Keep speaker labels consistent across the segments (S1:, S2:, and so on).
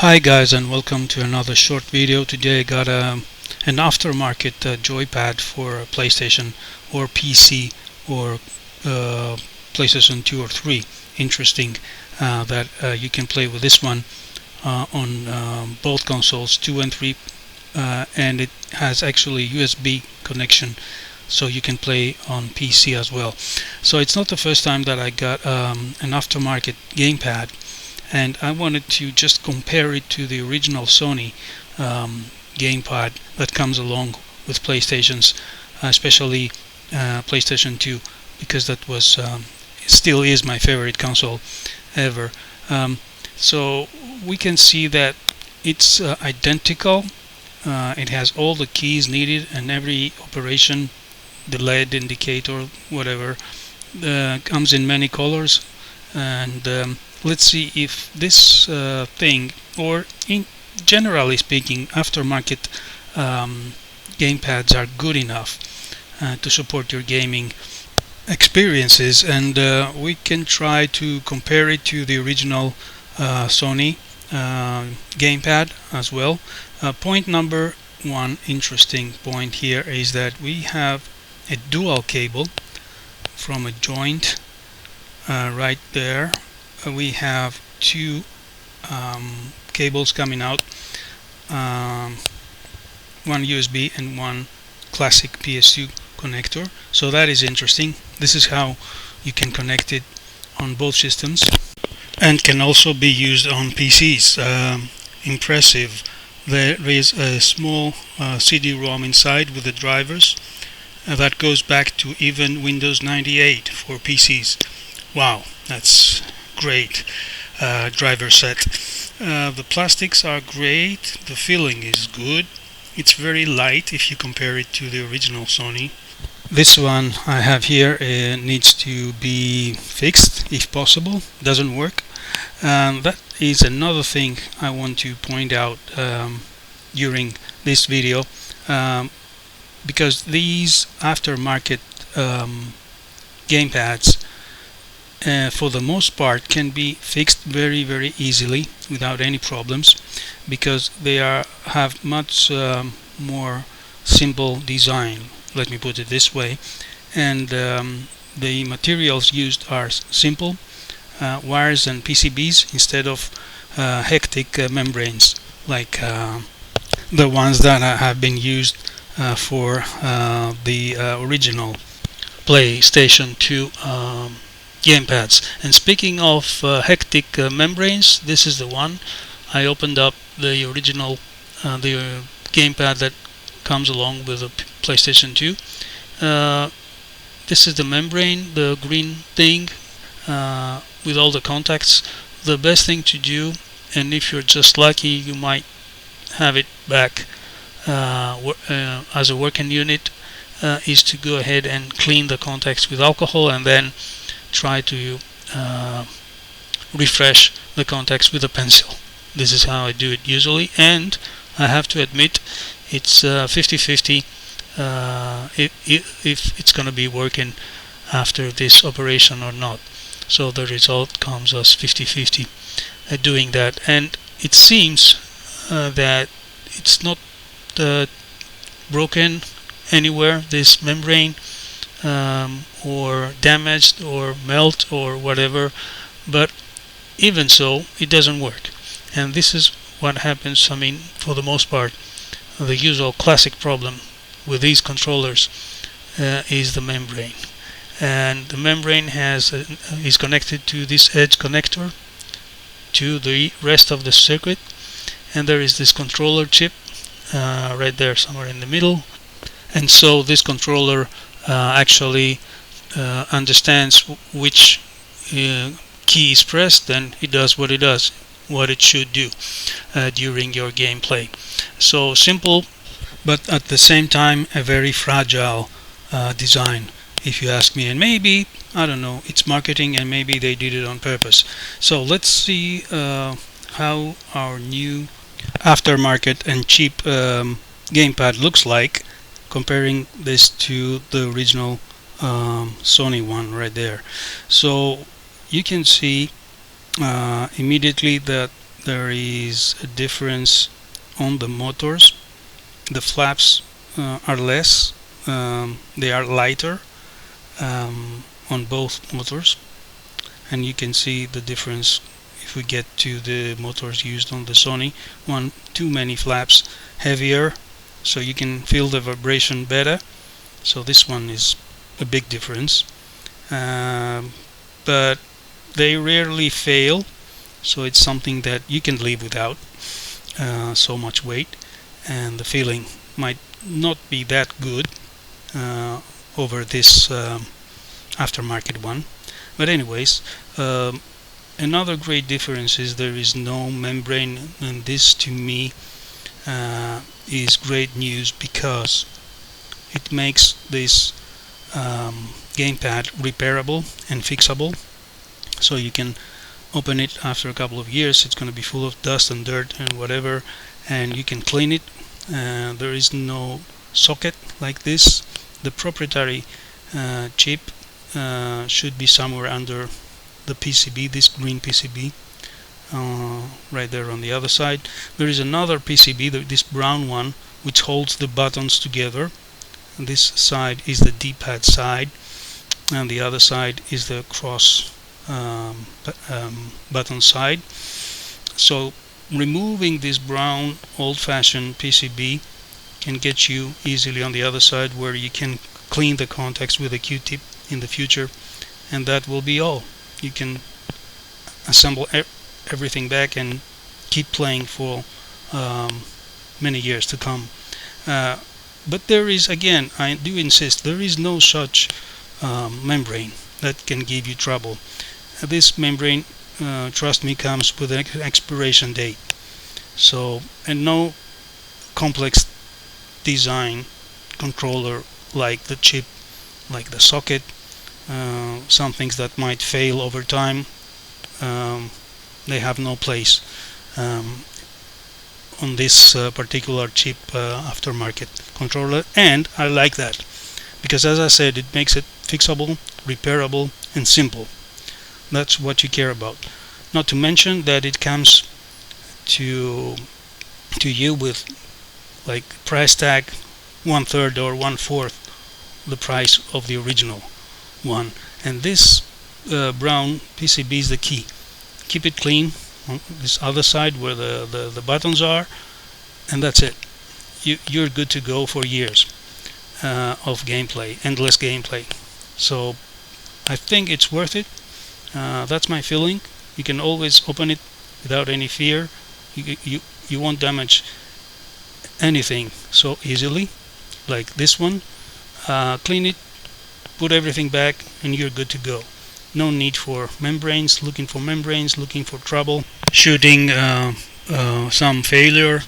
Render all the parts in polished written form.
S1: Hi guys, and welcome to another short video. Today I got an aftermarket joypad for PlayStation or PC or PlayStation 2 or 3. Interesting that you can play with this one on both consoles 2 and 3, and it has actually USB connection, so you can play on PC as well. So it's not the first time that I got an aftermarket gamepad, and I wanted to just compare it to the original Sony gamepad that comes along with PlayStations, especially PlayStation 2, because that was still is my favorite console ever. So we can see that it's identical. It has all the keys needed, and every operation, the LED indicator, whatever, comes in many colors. And let's see if this thing, or generally speaking, aftermarket gamepads are good enough to support your gaming experiences. And we can try to compare it to the original Sony gamepad as well. Point number one, interesting point here, is that we have a dual cable from a joint right there. We have two cables coming out, one USB and one classic PS2 connector. So that is interesting. This is how you can connect it on both systems, and can also be used on PCs. Impressive. There is a small CD-ROM inside with the drivers that goes back to even Windows 98 for PCs. Wow, that's great driver set. The plastics are great, the feeling is good. It's very light if you compare it to the original Sony. This one I have here needs to be fixed if possible. Doesn't work. That is another thing I want to point out during this video, because these aftermarket gamepads for the most part can be fixed very easily without any problems, because they have much more simple design, let me put it this way. And the materials used are simple, wires and PCBs, instead of hectic membranes like the ones that have been used for the original PlayStation 2 gamepads. And speaking of hectic membranes, this is the one. I opened up the original the gamepad that comes along with the PlayStation 2. This is the membrane, the green thing with all the contacts. The best thing to do, and if you're just lucky you might have it back as a working unit, is to go ahead and clean the contacts with alcohol, and then try to refresh the contacts with a pencil. This is how I do it usually, and I have to admit it's 50-50 if it's going to be working after this operation or not. So the result comes as 50-50 doing that, and it seems that it's not broken anywhere, this membrane, or damaged or melt or whatever, but even so it doesn't work. And this is what happens. I mean, for the most part, the usual classic problem with these controllers is the membrane. And the membrane is connected to this edge connector to the rest of the circuit, and there is this controller chip right there somewhere in the middle. And so this controller actually understands which key is pressed, and it does what it should do during your gameplay. So simple, but at the same time a very fragile design, if you ask me. And maybe, I don't know, it's marketing, and maybe they did it on purpose. So let's see how our new aftermarket and cheap gamepad looks like, comparing this to the original Sony one right there. So you can see immediately that there is a difference on the motors. The flaps are less, they are lighter on both motors, and you can see the difference if we get to the motors used on the Sony. Too many flaps, heavier, so you can feel the vibration better. So this one is a big difference, but they rarely fail, so it's something that you can live without so much weight, and the feeling might not be that good over this aftermarket one. But anyways, another great difference is there is no membrane, and this to me is great news, because it makes this gamepad repairable and fixable. So you can open it after a couple of years. It's going to be full of dust and dirt and whatever, and you can clean it. There is no socket like this. The proprietary chip should be somewhere under the PCB, this green PCB, right there on the other side. There is another PCB, this brown one, which holds the buttons together. And this side is the D-pad side, and the other side is the cross button side. So removing this brown old-fashioned PCB can get you easily on the other side, where you can clean the contacts with a Q-tip in the future, and that will be all. You can assemble everything back and keep playing for many years to come. But there is, again, I do insist, there is no such membrane that can give you trouble. This membrane, trust me, comes with an expiration date. So, and no complex design controller like the chip, like the socket, some things that might fail over time, they have no place on this particular cheap aftermarket controller. And I like that, because as I said, it makes it fixable, repairable, and simple. That's what you care about. Not to mention that it comes to you with like price tag 1/3 or 1/4 the price of the original one. And this brown PCB is the key. Keep it clean on this other side where the buttons are, and that's it. You're good to go for years of gameplay, endless gameplay. So I think it's worth it. That's my feeling. You can always open it without any fear. You won't damage anything so easily like this one. Clean it, put everything back, and you're good to go. No need for membranes, looking for trouble, shooting some failure,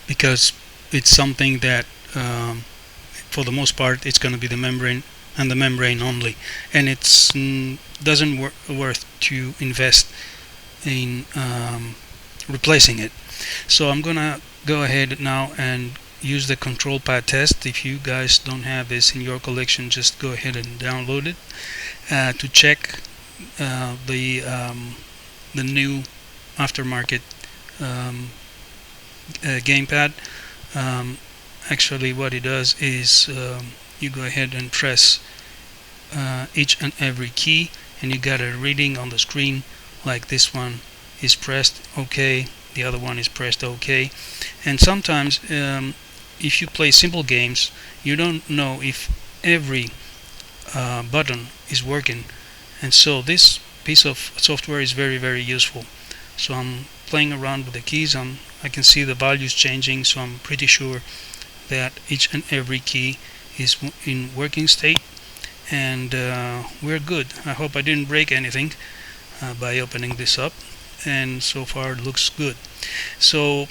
S1: because it's something that for the most part it's going to be the membrane and the membrane only, and it's doesn't worth to invest in replacing it. So I'm gonna go ahead now and use the control pad test. If you guys don't have this in your collection, just go ahead and download it to check the new aftermarket gamepad. Actually what it does is you go ahead and press each and every key, and you got a reading on the screen, like this one is pressed OK, the other one is pressed OK. And sometimes if you play simple games, you don't know if every button is working, and so this piece of software is very useful. So I'm playing around with the keys, I can see the values changing, so I'm pretty sure that each and every key is in working state, and we're good. I hope I didn't break anything by opening this up, and so far it looks good. So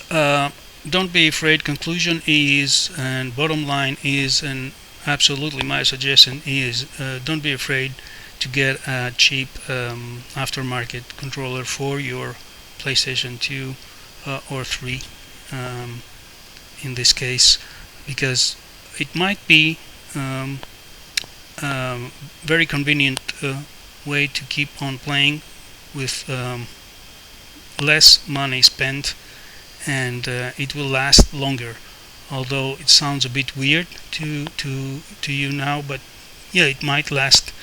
S1: don't be afraid. Conclusion is, and bottom line is, and absolutely my suggestion is, don't be afraid to get a cheap aftermarket controller for your PlayStation 2 or 3 in this case, because it might be very convenient way to keep on playing with less money spent, and it will last longer. Although it sounds a bit weird to you now, but yeah, it might last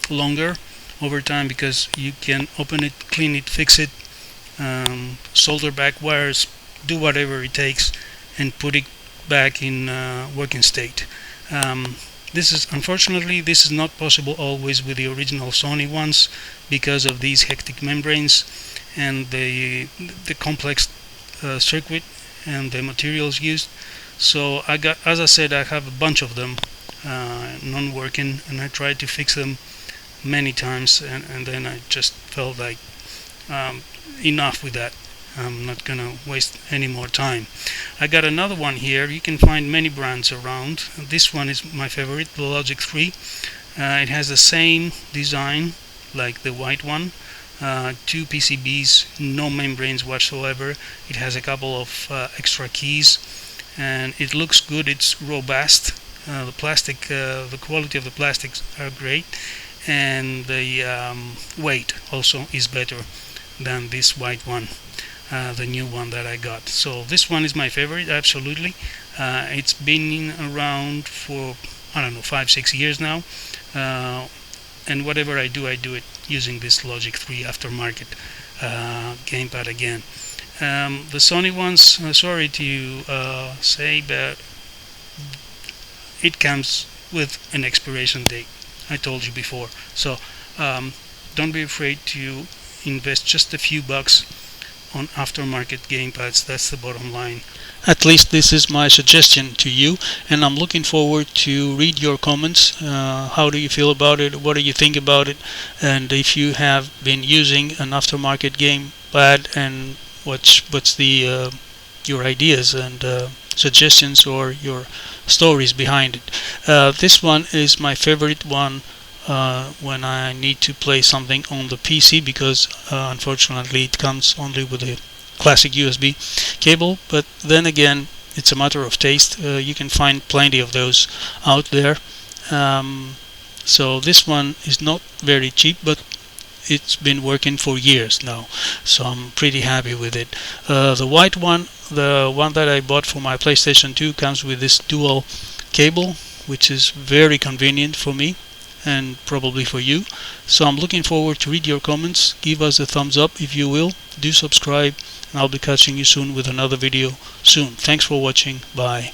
S1: longer over time, because you can open it, clean it, fix it, solder back wires, do whatever it takes, and put it back in working state. This is, unfortunately, this is not possible always with the original Sony ones, because of these hectic membranes and the complex circuit and the materials used. So I got, as I said, I have a bunch of them non-working, and I tried to fix them many times, and then I just felt like enough with that. I'm not gonna waste any more time. I got another one here. You can find many brands around. This one is my favorite, the Logic 3. It has the same design like the white one. Two PCBs, no membranes whatsoever. It has a couple of extra keys, and it looks good. It's robust. The plastic, the quality of the plastics are great, and the weight also is better than this white one, the new one that I got. So this one is my favorite, absolutely. It's been around for, I don't know, 5-6 years now, and whatever I do it using this Logic 3 aftermarket gamepad again. The Sony ones, sorry to say, but it comes with an expiration date. I told you before. So don't be afraid to invest just a few bucks on aftermarket gamepads. That's the bottom line. At least this is my suggestion to you, and I'm looking forward to read your comments. How do you feel about it? What do you think about it? And if you have been using an aftermarket gamepad, and what's the your ideas and suggestions or your stories behind it. This one is my favorite one when I need to play something on the PC, because unfortunately it comes only with a classic USB cable, but then again, it's a matter of taste. You can find plenty of those out there. So this one is not very cheap, but it's been working for years now, so I'm pretty happy with it. The white one, the one that I bought for my PlayStation 2, comes with this dual cable, which is very convenient for me and probably for you. So I'm looking forward to read your comments. Give us a thumbs up if you will. Do subscribe, and I'll be catching you soon with another video soon. Thanks for watching. Bye.